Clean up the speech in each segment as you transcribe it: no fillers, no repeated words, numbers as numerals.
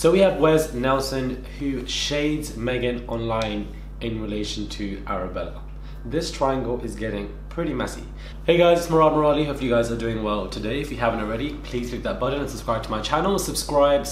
So we have Wes Nelson, who shades Megan online in relation to Arabella. This triangle is getting pretty messy. Hey guys, it's Murad Murali. Hope you guys are doing well today. If you haven't already, please click that button and subscribe to my channel. Subscribe.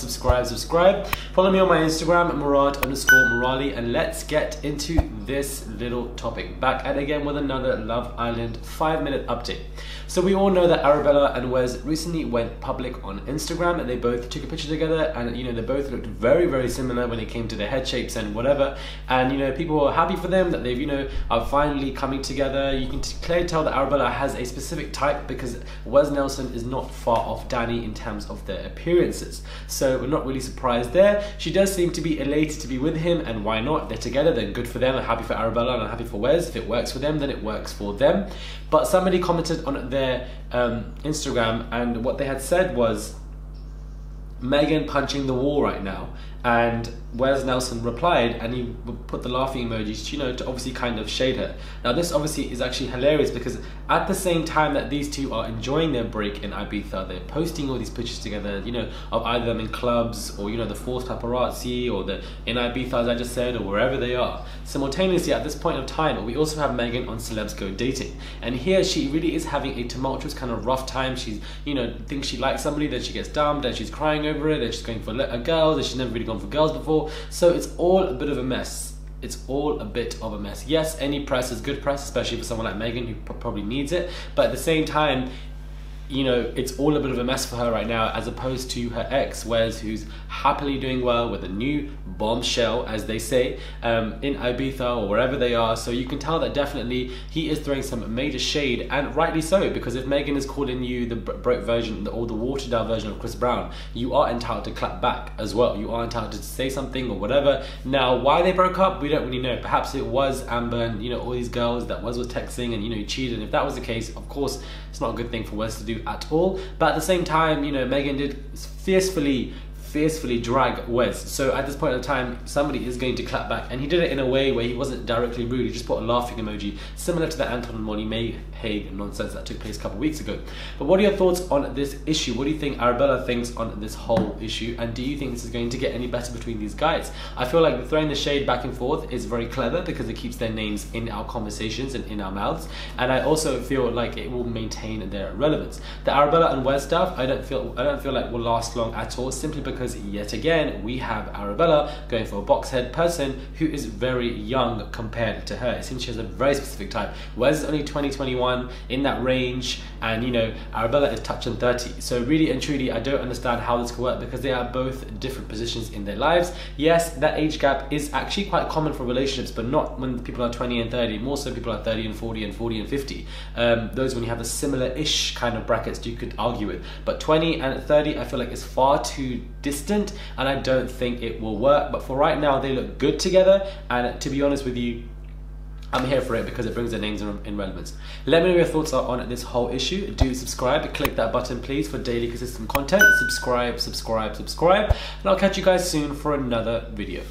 Follow me on my Instagram, Murad_Murali, and let's get into this little topic. Back at again with another Love Island 5-minute update. So we all know that Arabella and Wes recently went public on Instagram, and they both took a picture together, and they both looked very similar when it came to their head shapes and whatever. And people were happy for them that they've are finally coming together. You can clearly tell that Arabella has a specific type because Wes Nelson is not far off Danny in terms of their appearances. So we're not really surprised there. She does seem to be elated to be with him, and why not? They're together, then good for them. I'm happy for Arabella and I'm happy for Wes. If it works for them, then it works for them. But somebody commented on their Instagram, and what they had said was Megan punching the wall right now, and Wes Nelson replied, and he put the laughing emojis, to obviously kind of shade her. Now this obviously is actually hilarious because at the same time that these two are enjoying their break in Ibiza, they're posting all these pictures together, of either them in clubs or the forced paparazzi or the in Ibiza, as I just said, or wherever they are. Simultaneously, at this point of time, we also have Megan on Celebs Go Dating, and here she really is having a tumultuous kind of rough time. She's thinks she likes somebody, then she gets dumped, then she's crying over it, then she's going for a girl, then she's never really gone for girls before. So it's all a bit of a mess. It's all a bit of a mess. Yes, any press is good press, especially for someone like Megan who probably needs it. But at the same time, it's all a bit of a mess for her right now, as opposed to her ex, Wes, who's happily doing well with a new bombshell, as they say, in Ibiza or wherever they are. So you can tell that definitely he is throwing some major shade, and rightly so, because if Megan is calling you the broke version or the watered down version of Chris Brown, you are entitled to clap back as well. You are entitled to say something or whatever. Now, why they broke up, we don't really know. Perhaps it was Amber and all these girls that Wes was texting, and he cheated. And if that was the case, of course, it's not a good thing for Wes to do at all. But at the same time, Megan did fiercely drag Wes. So at this point in time, somebody is going to clap back, and he did it in a way where he wasn't directly rude. He just put a laughing emoji, similar to the Anton and Molly May Hague nonsense that took place a couple of weeks ago. But what are your thoughts on this issue? What do you think Arabella thinks on this whole issue, and do you think this is going to get any better between these guys? I feel like throwing the shade back and forth is very clever because it keeps their names in our conversations and in our mouths, and I also feel like it will maintain their relevance. The Arabella and Wes stuff, I don't feel like will last long at all, simply because yet again we have Arabella going for a box head person who is very young compared to her. It seems she has a very specific type. Wes is only 20-21, in that range, and Arabella is touching 30. So really and truly, I don't understand how this could work, because they are both different positions in their lives. Yes, that age gap is actually quite common for relationships, but not when people are 20 and 30. More so people are 30 and 40 and 40 and 50. Those when you have the similar-ish kind of brackets you could argue with. But 20 and 30, I feel like is far too distant, and I don't think it will work. But for right now, they look good together, and to be honest with you, I'm here for it because it brings their names in relevance. Let me know your thoughts are on this whole issue. Do subscribe, click that button please for daily consistent content. Subscribe, and I'll catch you guys soon for another video.